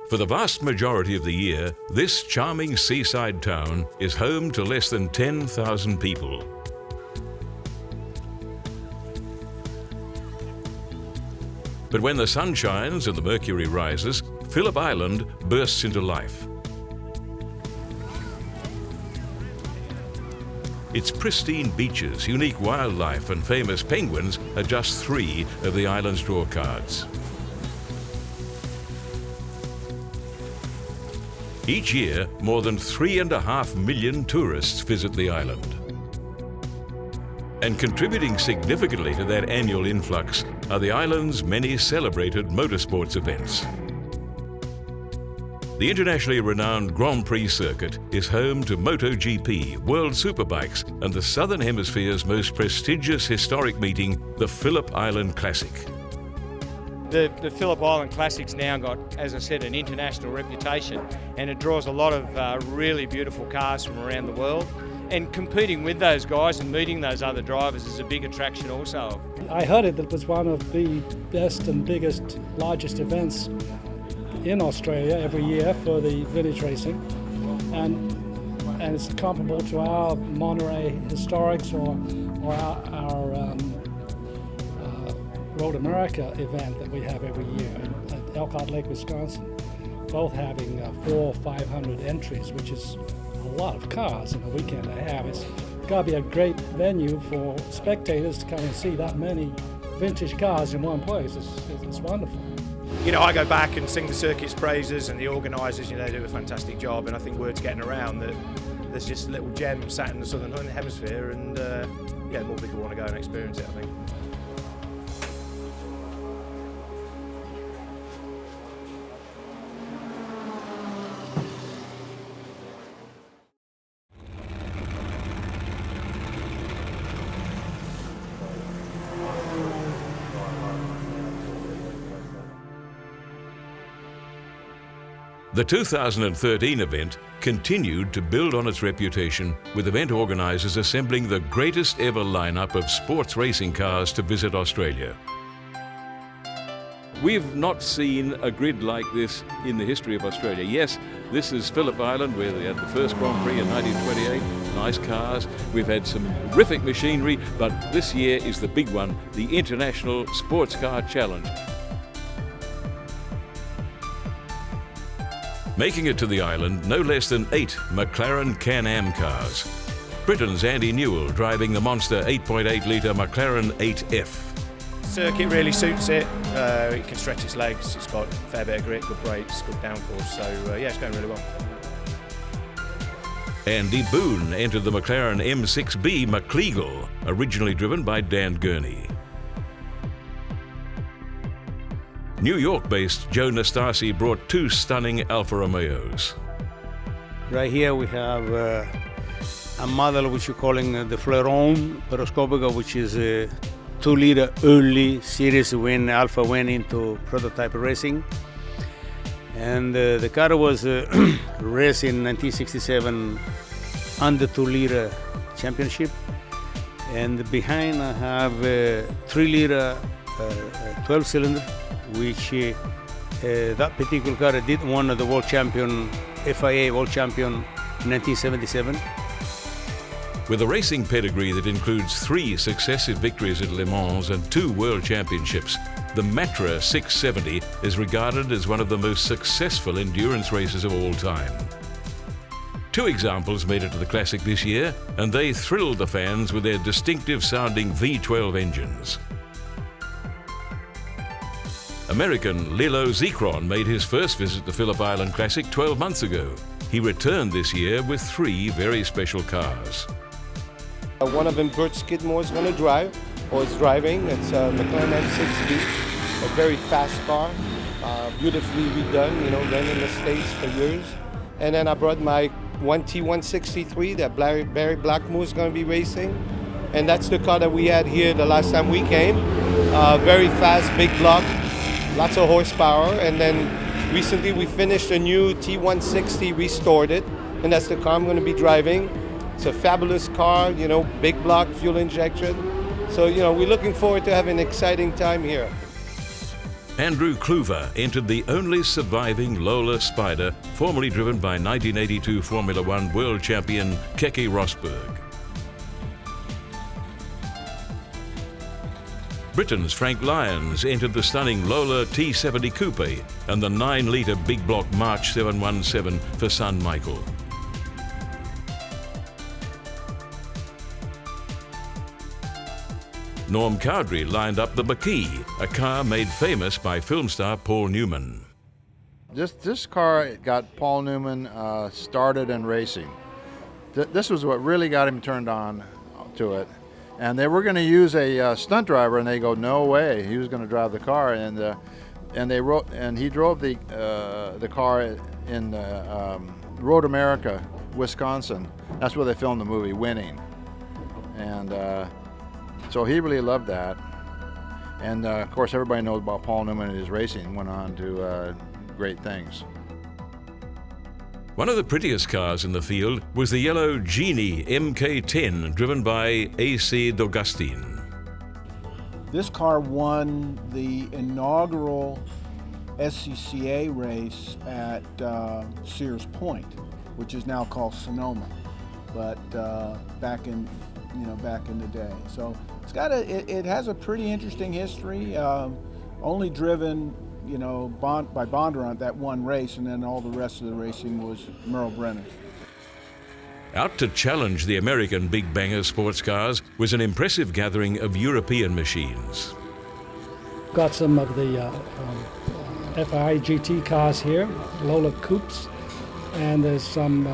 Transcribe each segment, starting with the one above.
For the vast majority of the year, this charming seaside town is home to less than 10,000 people. But when the sun shines and the mercury rises, Phillip Island bursts into life. Its pristine beaches, unique wildlife and famous penguins are just three of the island's draw cards. Each year, more than 3.5 million tourists visit the island. And contributing significantly to that annual influx are the island's many celebrated motorsports events. The internationally renowned Grand Prix circuit is home to MotoGP, World Superbikes, and the Southern Hemisphere's most prestigious historic meeting, the Phillip Island Classic. The Phillip Island Classic's now got, as I said, an international reputation, and it draws a lot of really beautiful cars from around the world. And competing with those guys and meeting those other drivers is a big attraction also. I heard it was one of the best and biggest, largest events in Australia every year for the village racing, and it's comparable to our Monterey Historics or our Road America event that we have every year at Elkhart Lake, Wisconsin, both having 400 or 500 entries, which is a lot of cars in a weekend to have. It's got to be a great venue for spectators to come and see that many vintage cars in one place. It's wonderful. You know, I go back and sing the circuit's praises, and the organisers, they do a fantastic job, and I think word's getting around that there's just a little gem sat in the Southern Hemisphere, and more people want to go and experience it, I think. The 2013 event continued to build on its reputation, with event organisers assembling the greatest ever lineup of sports racing cars to visit Australia. We've not seen a grid like this in the history of Australia. Yes, this is Phillip Island, where they had the first Grand Prix in 1928. Nice cars. We've had some terrific machinery, but this year is the big one, the International Sports Car Challenge. Making it to the island, no less than 8 McLaren Can-Am cars. Britain's Andy Newell driving the monster 8.8-litre McLaren 8F. Circuit really suits it. It can stretch its legs. It's got a fair bit of grip, good brakes, good downforce. So it's going really well. Andy Boone entered the McLaren M6B McLegal, originally driven by Dan Gurney. New York-based Joe Nastasi brought 2 stunning Alfa Romeos. Right here we have a model which we're calling the Fleuron Periscopica, which is a 2-liter early series when Alfa went into prototype racing. And the car was raced in 1967 under 2-liter championship. And behind I have a 3-liter 12-cylinder, which that particular car did won the world champion, FIA world champion in 1977. With a racing pedigree that includes 3 successive victories at Le Mans and 2 world championships, the Matra 670 is regarded as one of the most successful endurance races of all time. 2 examples made it to the Classic this year, and they thrilled the fans with their distinctive sounding V12 engines. American Lilo Zekron made his first visit to Phillip Island Classic 12 months ago. He returned this year with 3 very special cars. One of them Bert Skidmore is going to drive, or is driving. It's a McLaren M6B, a very fast car, beautifully redone, ran in the States for years. And then I brought my 1T163 that Barry Blackmore is going to be racing. And that's the car that we had here the last time we came. Very fast, big block. Lots of horsepower, and then recently we finished a new T160, restored it, and that's the car I'm going to be driving. It's a fabulous car, big block, fuel injection. So, we're looking forward to having an exciting time here. Andrew Kluver entered the only surviving Lola Spider, formerly driven by 1982 Formula One world champion Keke Rosberg. Britain's Frank Lyons entered the stunning Lola T70 Coupe and the 9-litre big block March 717 for son Michael. Norm Cowdrey lined up the Bakey, a car made famous by film star Paul Newman. This car got Paul Newman started in racing. This was what really got him turned on to it. And they were going to use a stunt driver, and they go, no way, he was going to drive the car. And he drove the car in Road America, Wisconsin. That's where they filmed the movie Winning. And so he really loved that. And of course, everybody knows about Paul Newman and his racing, went on to great things. One of the prettiest cars in the field was the yellow Genie MK10, driven by A.C. D'Augustine. This car won the inaugural SCCA race at Sears Point, which is now called Sonoma, but back in the day. So it has a pretty interesting history. Only driven, by Bondurant that one race, and then all the rest of the racing was Merle Brennan. Out to challenge the American Big Banger sports cars was an impressive gathering of European machines. Got some of the FI GT cars here, Lola Coupes, and there's some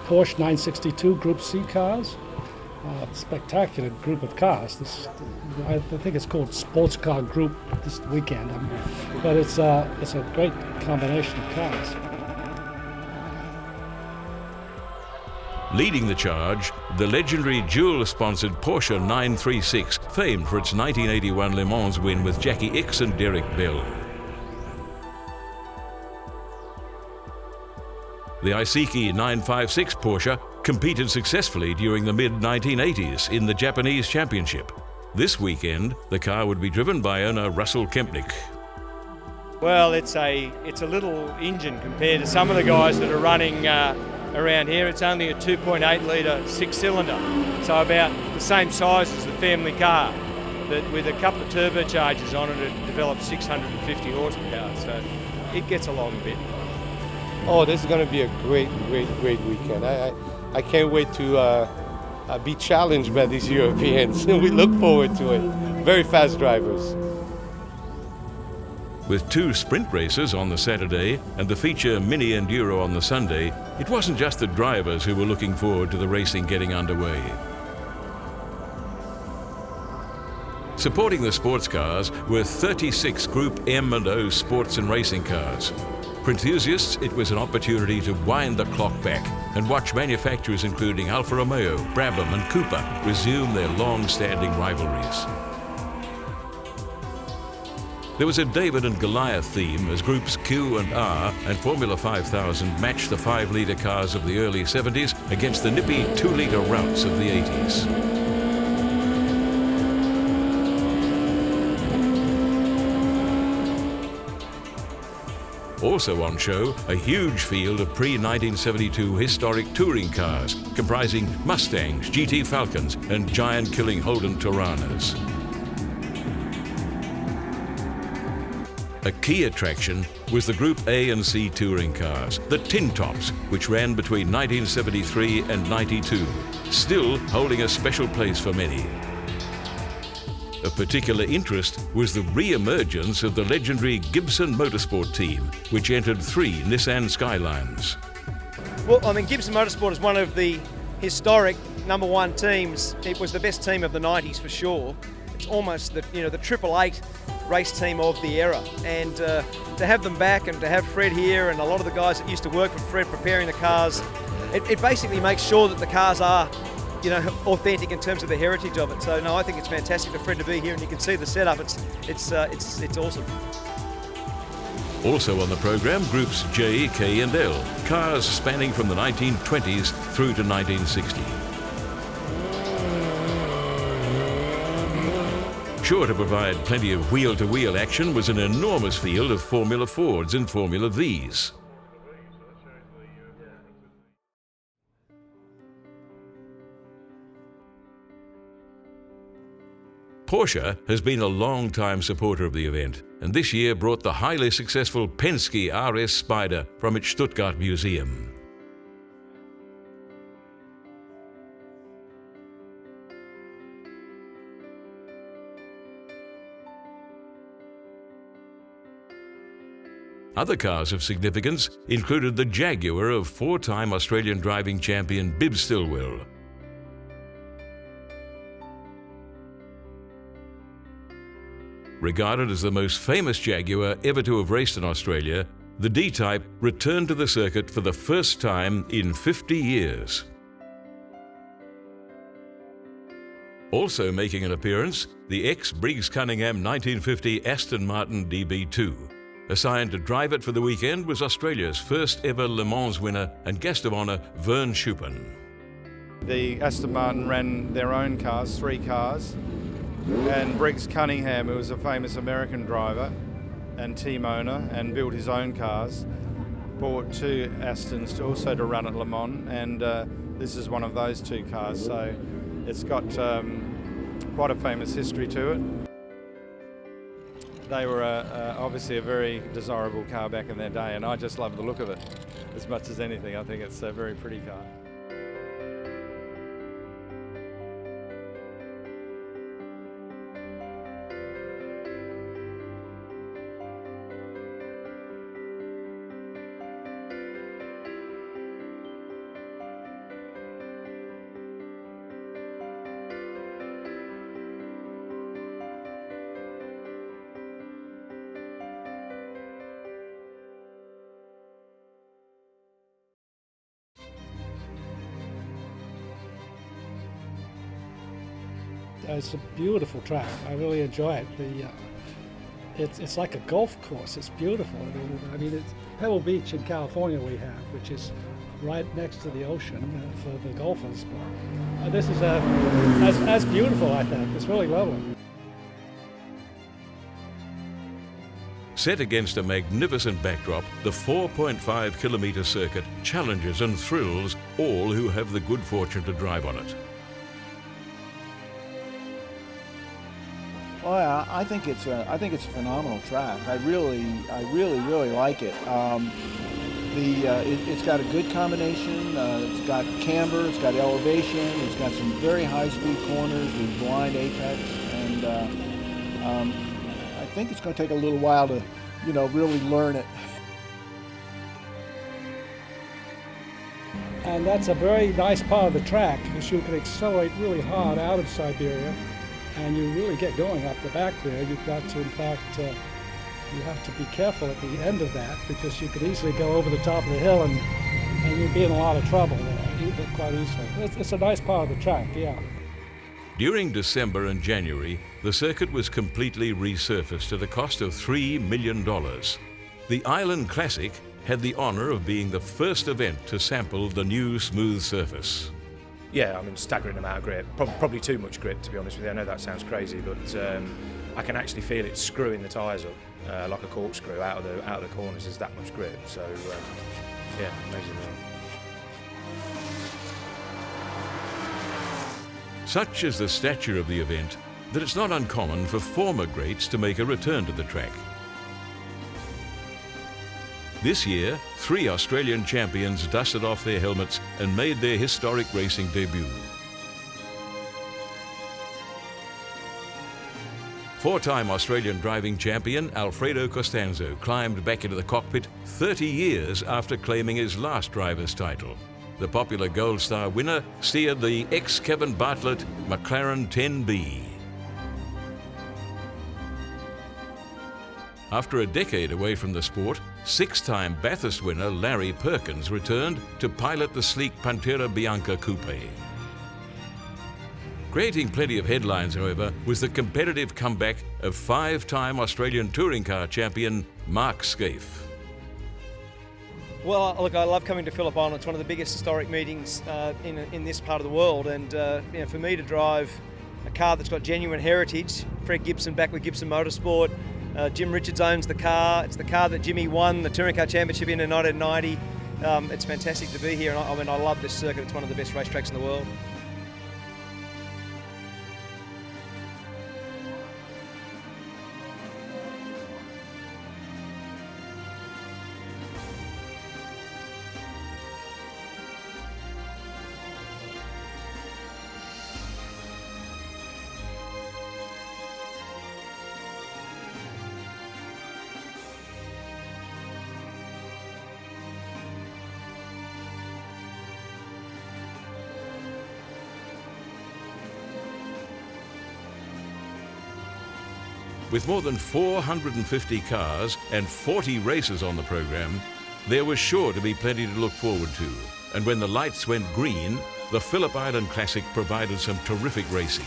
Porsche 962 Group C cars. Spectacular group of cars. I think it's called Sports Car Group this weekend, but it's a great combination of cars. Leading the charge, the legendary Joule-sponsored Porsche 936, famed for its 1981 Le Mans win with Jackie Ickx and Derek Bell. The Iseki 956 Porsche competed successfully during the mid-1980s in the Japanese Championship. This weekend, the car would be driven by owner Russell Kempnick. Well, it's a little engine compared to some of the guys that are running around here. It's only a 2.8 litre 6-cylinder, so about the same size as the family car, but with a couple of turbochargers on it, it develops 650 horsepower, so it gets along a bit. Oh, this is going to be a great weekend. I can't wait to be challenged by these Europeans. We look forward to it. Very fast drivers. With 2 sprint races on the Saturday and the feature Mini Enduro on the Sunday, it wasn't just the drivers who were looking forward to the racing getting underway. Supporting the sports cars were 36 Group M and O sports and racing cars. For enthusiasts, it was an opportunity to wind the clock back and watch manufacturers including Alfa Romeo, Brabham and Cooper resume their long-standing rivalries. There was a David and Goliath theme as Groups Q and R and Formula 5000 matched the 5-litre cars of the early 70s against the nippy 2-litre routes of the 80s. Also on show, a huge field of pre-1972 historic touring cars, comprising Mustangs, GT Falcons, and giant-killing Holden Toranas. A key attraction was the Group A and C touring cars, the Tin Tops, which ran between 1973 and 92, still holding a special place for many. Of particular interest was the re-emergence of the legendary Gibson Motorsport team, which entered 3 Nissan Skylines. Well, I mean, Gibson Motorsport is one of the historic #1 teams. It was the best team of the 90s for sure. It's almost the Triple Eight race team of the era. And to have them back and to have Fred here and a lot of the guys that used to work for Fred preparing the cars, it basically makes sure that the cars are authentic in terms of the heritage of it. So no, I think it's fantastic for Fred to be here, and you can see the setup. It's awesome. Also on the program, Groups J, K and L, cars spanning from the 1920s through to 1960. Sure to provide plenty of wheel-to-wheel action was an enormous field of Formula Fords and Formula Vs. Porsche has been a long-time supporter of the event, and this year brought the highly successful Penske RS Spider from its Stuttgart museum. Other cars of significance included the Jaguar of four-time Australian driving champion Bib Stillwell. Regarded as the most famous Jaguar ever to have raced in Australia, the D-Type returned to the circuit for the first time in 50 years. Also making an appearance, the ex-Briggs Cunningham 1950 Aston Martin DB2. Assigned to drive it for the weekend was Australia's first ever Le Mans winner and guest of honour Vern Schuppan. The Aston Martin ran their own cars, 3 cars, and Briggs Cunningham, who was a famous American driver and team owner and built his own cars, bought 2 Astons also to run at Le Mans, and this is one of those 2 cars, so it's got quite a famous history to it. They were obviously a very desirable car back in their day, and I just love the look of it as much as anything. I think it's a very pretty car. It's a beautiful track. I really enjoy it. It's like a golf course. It's beautiful. I mean, it's Pebble Beach in California we have, which is right next to the ocean for the golfers. But this is as beautiful, I think. It's really lovely. Set against a magnificent backdrop, the 4.5-kilometre circuit challenges and thrills all who have the good fortune to drive on it. Oh yeah, I think it's a phenomenal track. I really like it. It's got a good combination. It's got camber, it's got elevation, it's got some very high-speed corners with blind apex, and I think it's going to take a little while to, really learn it. And that's a very nice part of the track because you can accelerate really hard out of Siberia. And you really get going up the back there. You've got to, in fact, you have to be careful at the end of that because you could easily go over the top of the hill and you'd be in a lot of trouble there, quite easily. It's a nice part of the track, yeah. During December and January, the circuit was completely resurfaced at a cost of $3 million. The Island Classic had the honour of being the first event to sample the new smooth surface. Yeah, I mean, staggering amount of grip. Probably too much grip, to be honest with you. I know that sounds crazy, but I can actually feel it screwing the tyres up like a corkscrew out of the corners. There's that much grip. So, yeah, amazing. Such is the stature of the event that it's not uncommon for former greats to make a return to the track. This year, 3 Australian champions dusted off their helmets and made their historic racing debut. 4-time Australian driving champion Alfredo Costanzo climbed back into the cockpit 30 years after claiming his last driver's title. The popular Gold Star winner steered the ex-Kevin Bartlett McLaren 10B. After a decade away from the sport, 6-time Bathurst winner Larry Perkins returned to pilot the sleek Pantera Bianca Coupe. Creating plenty of headlines, however, was the competitive comeback of 5-time Australian touring car champion Mark Skaife. Well, look, I love coming to Phillip Island. It's one of the biggest historic meetings in this part of the world, and for me to drive a car that's got genuine heritage. Fred Gibson back with Gibson Motorsport. Jim Richards owns the car. It's the car that Jimmy won the Touring Car Championship in 1990. It's fantastic to be here, and I love this circuit. It's one of the best racetracks in the world. With more than 450 cars and 40 races on the program, there was sure to be plenty to look forward to. And when the lights went green, the Phillip Island Classic provided some terrific racing.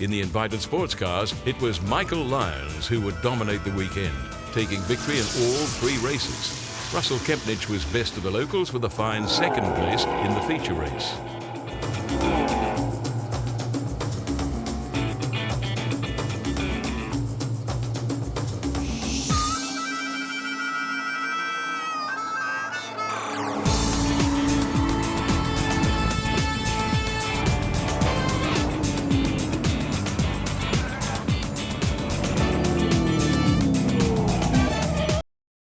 In the invited sports cars, it was Michael Lyons who would dominate the weekend, taking victory in all 3 races. Russell Kempnich was best of the locals with a fine second place in the feature race.